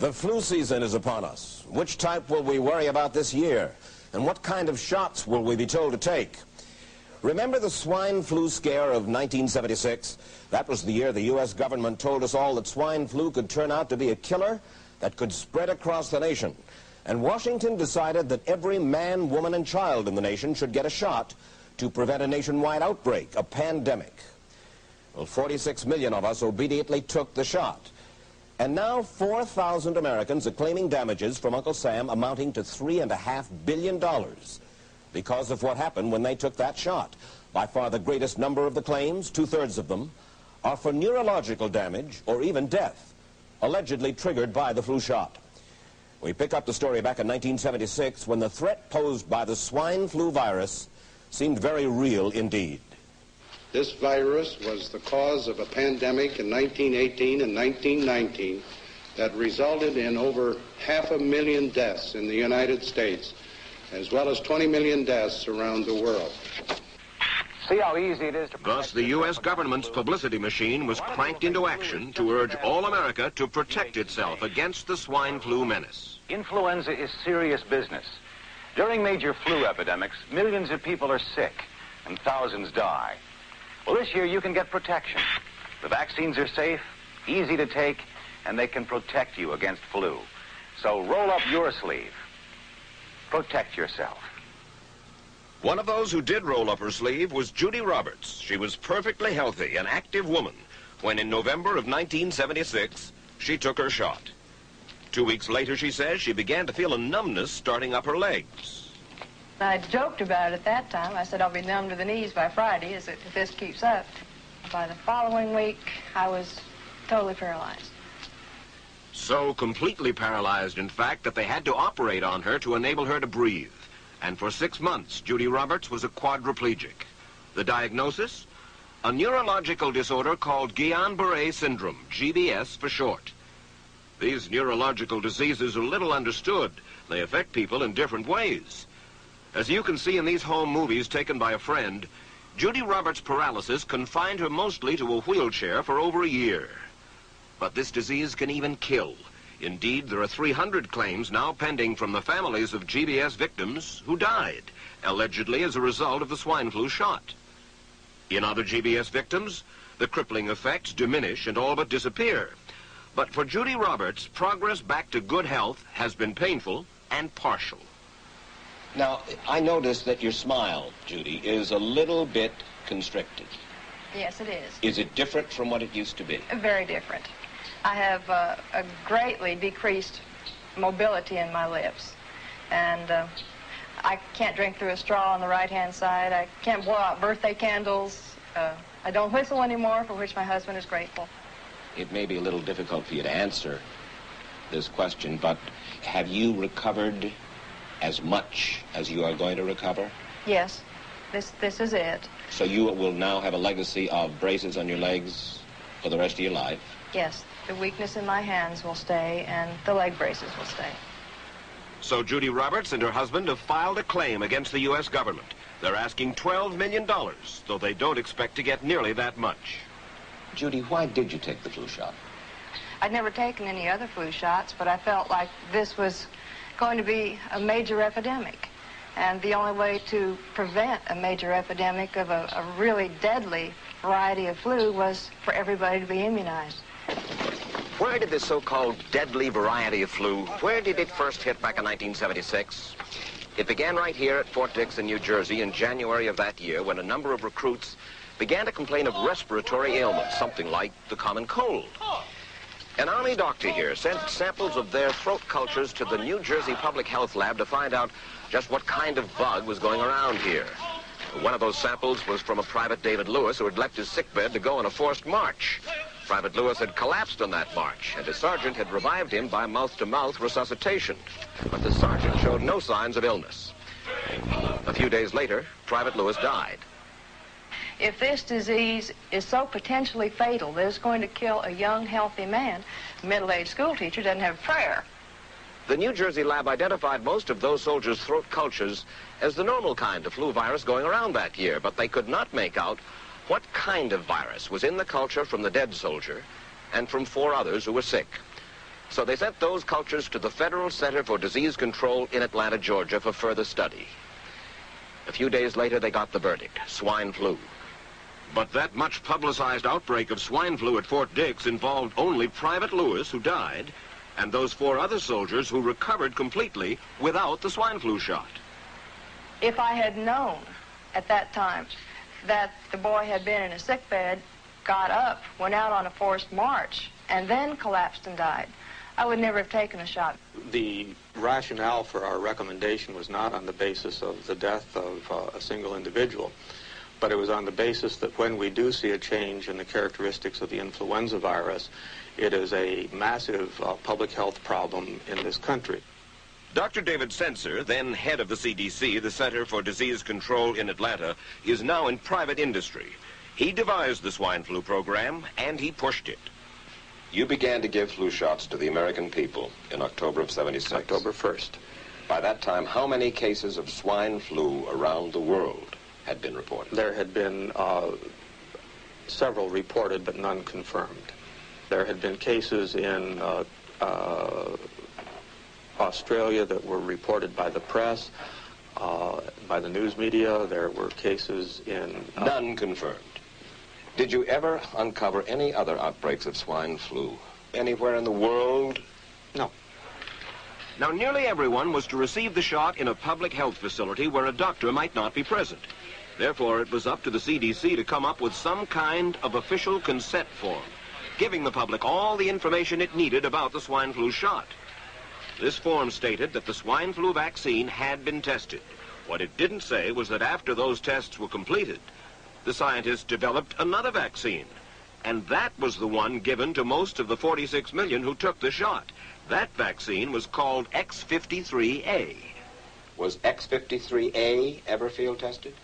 The flu season is upon us. Which type will we worry about this year? And what kind of shots will we be told to take? Remember the swine flu scare of 1976? That was the year the U.S. government told us all that swine flu could turn out to be a killer that could spread across the nation. And Washington decided that every man, woman, and child in the nation should get a shot to prevent a nationwide outbreak, a pandemic. Well, 46 million of us obediently took the shot. And now 4,000 Americans are claiming damages from Uncle Sam amounting to $3.5 billion because of what happened when they took that shot. By far the greatest number of the claims, 2/3 of them, are for neurological damage or even death, allegedly triggered by the flu shot. We pick up the story back in 1976 when the threat posed by the swine flu virus seemed very real indeed. This virus was the cause of a pandemic in 1918 and 1919 that resulted in over 500,000 deaths in the United States, as well as 20 million deaths around the world. See how easy it is to... Thus, the U.S. government's publicity machine was cranked into action to urge all America to protect itself against the swine flu menace. Influenza is serious business. During major flu epidemics, millions of people are sick and thousands die. Well, this year you can get protection. The vaccines are safe, easy to take, and they can protect you against flu. So roll up your sleeve. Protect yourself. One of those who did roll up her sleeve was Judy Roberts. She was perfectly healthy, an active woman, when in November of 1976, she took her shot. 2 weeks later, she says, she began to feel a numbness starting up her legs. I joked about it at that time. I said, I'll be numb to the knees by Friday if this keeps up. By the following week, I was totally paralyzed. So completely paralyzed, in fact, that they had to operate on her to enable her to breathe. And for 6 months, Judy Roberts was a quadriplegic. The diagnosis? A neurological disorder called Guillain-Barré syndrome, GBS for short. These neurological diseases are little understood. They affect people in different ways. As you can see in these home movies taken by a friend, Judy Roberts' paralysis confined her mostly to a wheelchair for over a year. But this disease can even kill. Indeed, there are 300 claims now pending from the families of GBS victims who died, allegedly as a result of the swine flu shot. In other GBS victims, the crippling effects diminish and all but disappear. But for Judy Roberts, progress back to good health has been painful and partial. Now, I noticed that your smile, Judy, is a little bit constricted. Yes, it is. Is it different from what it used to be? Very different. I have a greatly decreased mobility in my lips. And I can't drink through a straw on the right-hand side. I can't blow out birthday candles. I don't whistle anymore, for which my husband is grateful. It may be a little difficult for you to answer this question, but have you recovered as much as you are going to recover? Yes, this is it. So you will now have a legacy of braces on your legs for the rest of your life? Yes, the weakness in my hands will stay and the leg braces will stay. So Judy Roberts and her husband have filed a claim against the U.S. government. They're asking $12 million, though they don't expect to get nearly that much. Judy, why did you take the flu shot? I'd never taken any other flu shots, but I felt like this was going to be a major epidemic. And the only way to prevent a major epidemic of a really deadly variety of flu was for everybody to be immunized. Where did this so-called deadly variety of flu, where did it first hit back in 1976? It began right here at Fort Dix in New Jersey in January of that year when a number of recruits began to complain of respiratory ailments, something like the common cold. An Army doctor here sent samples of their throat cultures to the New Jersey Public Health Lab to find out just what kind of bug was going around here. One of those samples was from a Private David Lewis who had left his sickbed to go on a forced march. Private Lewis had collapsed on that march, and his sergeant had revived him by mouth-to-mouth resuscitation. But the sergeant showed no signs of illness. A few days later, Private Lewis died. If this disease is so potentially fatal that it's going to kill a young, healthy man, a middle-aged school teacher doesn't have prayer. The New Jersey lab identified most of those soldiers' throat cultures as the normal kind of flu virus going around that year, but they could not make out what kind of virus was in the culture from the dead soldier and from 4 others who were sick. So they sent those cultures to the Federal Center for Disease Control in Atlanta, Georgia for further study. A few days later, they got the verdict: swine flu. But that much publicized outbreak of swine flu at Fort Dix involved only Private Lewis, who died, and those 4 other soldiers who recovered completely without the swine flu shot. If I had known at that time that the boy had been in a sick bed, got up, went out on a forced march, and then collapsed and died, I would never have taken a shot. The rationale for our recommendation was not on the basis of the death of a single individual, but it was on the basis that when we do see a change in the characteristics of the influenza virus, it is a massive public health problem in this country. Dr. David Senser, then head of the CDC, the Center for Disease Control in Atlanta, is now in private industry. He devised the swine flu program, and he pushed it. You began to give flu shots to the American people in October of '76. October 1st. By that time, how many cases of swine flu around the world had been reported? There had been several reported, but none confirmed. There had been cases in Australia that were reported by the press, by the news media. There were cases in... None confirmed. Did you ever uncover any other outbreaks of swine flu anywhere in the world? No. Now, nearly everyone was to receive the shot in a public health facility where a doctor might not be present. Therefore, it was up to the CDC to come up with some kind of official consent form, giving the public all the information it needed about the swine flu shot. This form stated that the swine flu vaccine had been tested. What it didn't say was that after those tests were completed, the scientists developed another vaccine, and that was the one given to most of the 46 million who took the shot. That vaccine was called X53A. Was X53A ever field tested?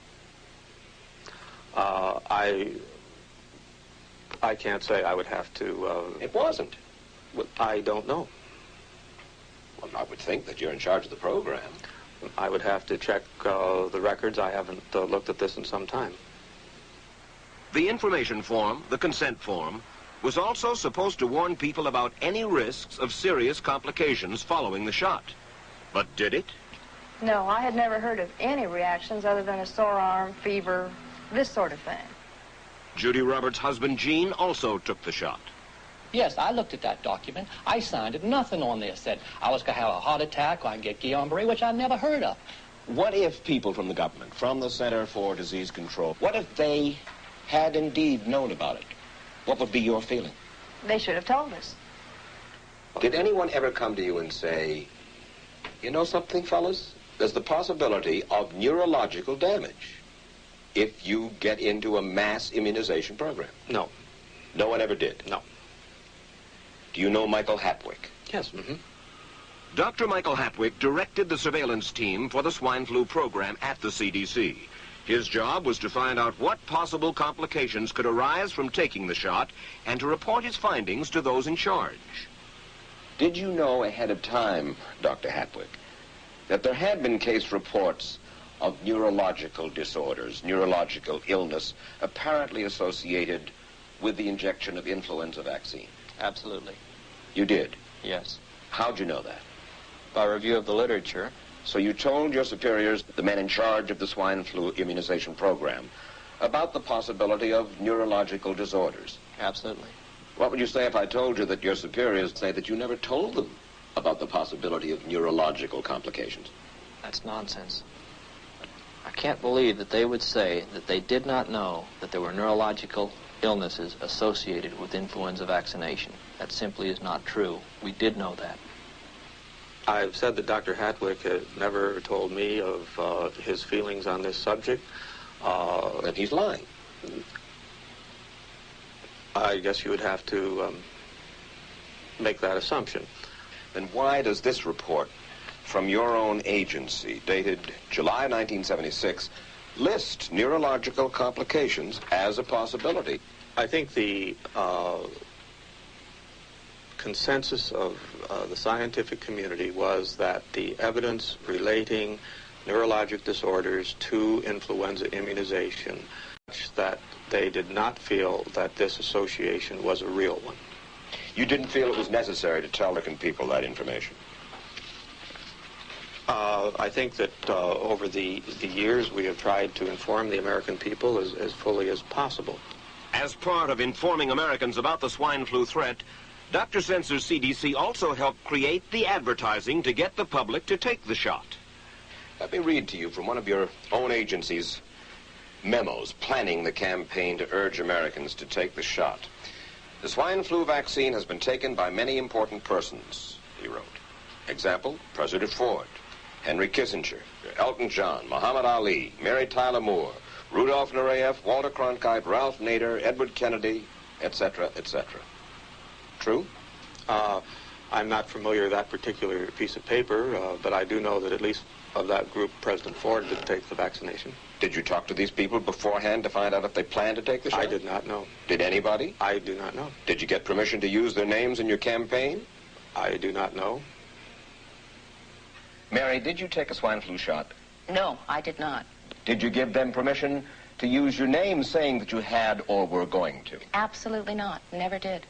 I can't say. I would have to... It wasn't. I don't know. Well, I would think that you're in charge of the program. I would have to check the records. I haven't looked at this in some time. The information form, the consent form, was also supposed to warn people about any risks of serious complications following the shot. But did it? No, I had never heard of any reactions other than a sore arm, fever, this sort of thing. Judy Roberts' husband, Gene, also took the shot. Yes, I looked at that document. I signed it. Nothing on there said I was going to have a heart attack or I can get Guillain-Barré, which I never heard of. What if people from the government, from the Center for Disease Control, what if they had indeed known about it? What would be your feeling? They should have told us. Did anyone ever come to you and say, you know something, fellas? There's the possibility of neurological damage if you get into a mass immunization program? No. No one ever did? No. Do you know Michael Hapwick? Yes. Mm-hmm. Dr. Michael Hapwick directed the surveillance team for the swine flu program at the CDC. His job was to find out what possible complications could arise from taking the shot and to report his findings to those in charge. Did you know ahead of time, Dr. Hapwick, that there had been case reports of neurological disorders, neurological illness, apparently associated with the injection of influenza vaccine? Absolutely. You did? Yes. How'd you know that? By review of the literature. So you told your superiors, the men in charge of the swine flu immunization program, about the possibility of neurological disorders? Absolutely. What would you say if I told you that your superiors say that you never told them about the possibility of neurological complications? That's nonsense. I can't believe that they would say that they did not know that there were neurological illnesses associated with influenza vaccination. That simply is not true. We did know that. I've said that Dr. Hapwick had never told me of his feelings on this subject. Then he's lying. I guess you would have to make that assumption. Then why does this report from your own agency, dated July 1976, list neurological complications as a possibility? I think the consensus of the scientific community was that the evidence relating neurologic disorders to influenza immunization, that they did not feel that this association was a real one. You didn't feel it was necessary to tell American people that information? I think that over the years we have tried to inform the American people as fully as possible. As part of informing Americans about the swine flu threat, Dr. Sensor's CDC also helped create the advertising to get the public to take the shot. Let me read to you from one of your own agency's memos planning the campaign to urge Americans to take the shot. The swine flu vaccine has been taken by many important persons, he wrote. Example, President Ford, Henry Kissinger, Elton John, Muhammad Ali, Mary Tyler Moore, Rudolph Nureyev, Walter Cronkite, Ralph Nader, Edward Kennedy, etc., etc. True? I'm not familiar with that particular piece of paper, but I do know that at least of that group, President Ford did take the vaccination. Did you talk to these people beforehand to find out if they planned to take the shot? I did not know. Did anybody? I do not know. Did you get permission to use their names in your campaign? I do not know. Mary, did you take a swine flu shot? No, I did not. Did you give them permission to use your name saying that you had or were going to? Absolutely not. Never did.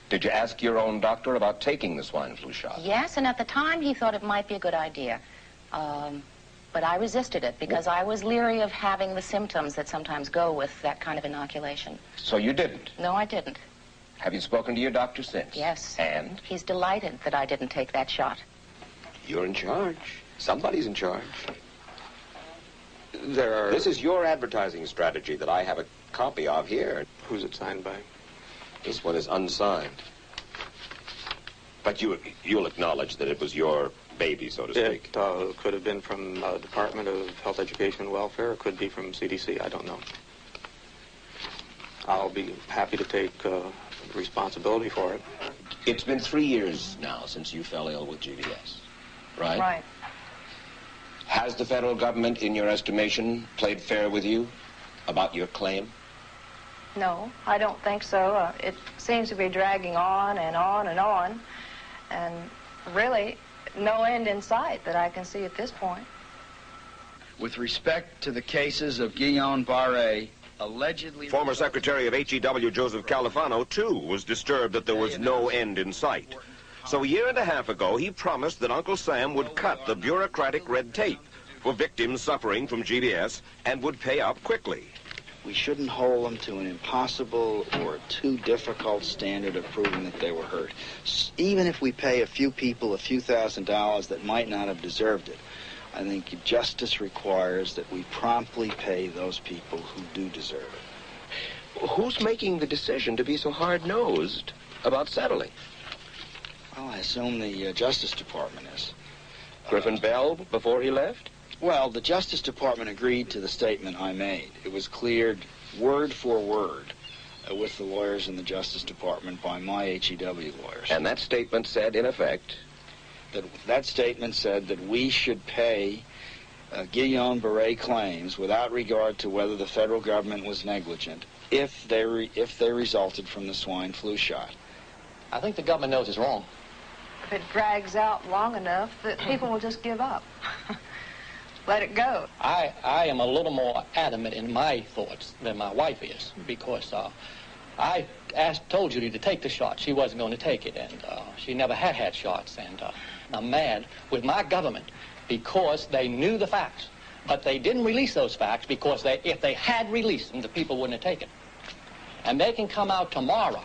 Did you ask your own doctor about taking the swine flu shot? Yes, and at the time he thought it might be a good idea. But I resisted it because I was leery of having the symptoms that sometimes go with that kind of inoculation. So you didn't? No, I didn't. Have you spoken to your doctor since? Yes. And? He's delighted that I didn't take that shot. You're in charge. Somebody's in charge. There are... This is your advertising strategy that I have a copy of here. Who's it signed by? This one is unsigned. But you'll acknowledge that it was your baby, so to speak. It could have been from the Department of Health, Education, and Welfare. It could be from CDC. I don't know. I'll be happy to take responsibility for it. It's been 3 years now since you fell ill with GBS, right? Right. Has the federal government, in your estimation, played fair with you about your claim? No, I don't think so. It seems to be dragging on and on and on, and really no end in sight that I can see at this point. With respect to the cases of Guillain-Barré, allegedly... Former Secretary of HEW Joseph Califano, too, was disturbed that there was no end in sight. So a year and a half ago, he promised that Uncle Sam would cut the bureaucratic red tape for victims suffering from GBS and would pay up quickly. We shouldn't hold them to an impossible or too difficult standard of proving that they were hurt. Even if we pay a few people a few $1,000s that might not have deserved it, I think justice requires that we promptly pay those people who do deserve it. Who's making the decision to be so hard-nosed about settling? Well, I assume the Justice Department is. Griffin Bell before he left? Well, the Justice Department agreed to the statement I made. It was cleared word for word with the lawyers in the Justice Department by my HEW lawyers. And that statement said, in effect... That statement said that we should pay Guillain-Barré claims without regard to whether the federal government was negligent if they resulted from the swine flu shot. I think the government knows it's wrong. If it drags out long enough, that people will just give up. Let it go. I am a little more adamant in my thoughts than my wife is, because I told Judy to take the shot. She wasn't going to take it, and she never had shots. And I'm mad with my government because they knew the facts, but they didn't release those facts because if they had released them, the people wouldn't have taken. And they can come out tomorrow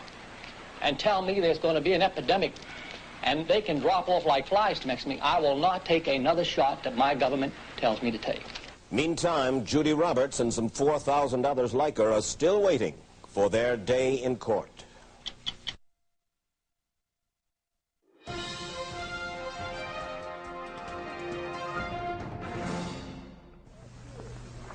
and tell me there's going to be an epidemic, and they can drop off like flies next to me. I will not take another shot that my government tells me to take. Meantime, Judy Roberts and some 4,000 others like her are still waiting for their day in court.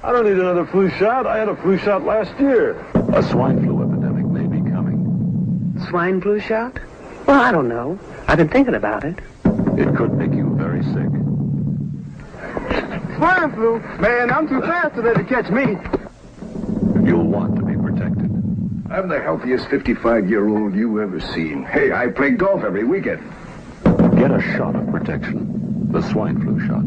I don't need another flu shot. I had a flu shot last year. A swine flu epidemic may be coming. Swine flu shot? Well, I don't know. I've been thinking about it. It could make you very sick. Swine flu? Man, I'm too fast today to catch me. You'll want to be protected. I'm the healthiest 55-year-old you ever seen. Hey, I play golf every weekend. Get a shot of protection. The swine flu shot.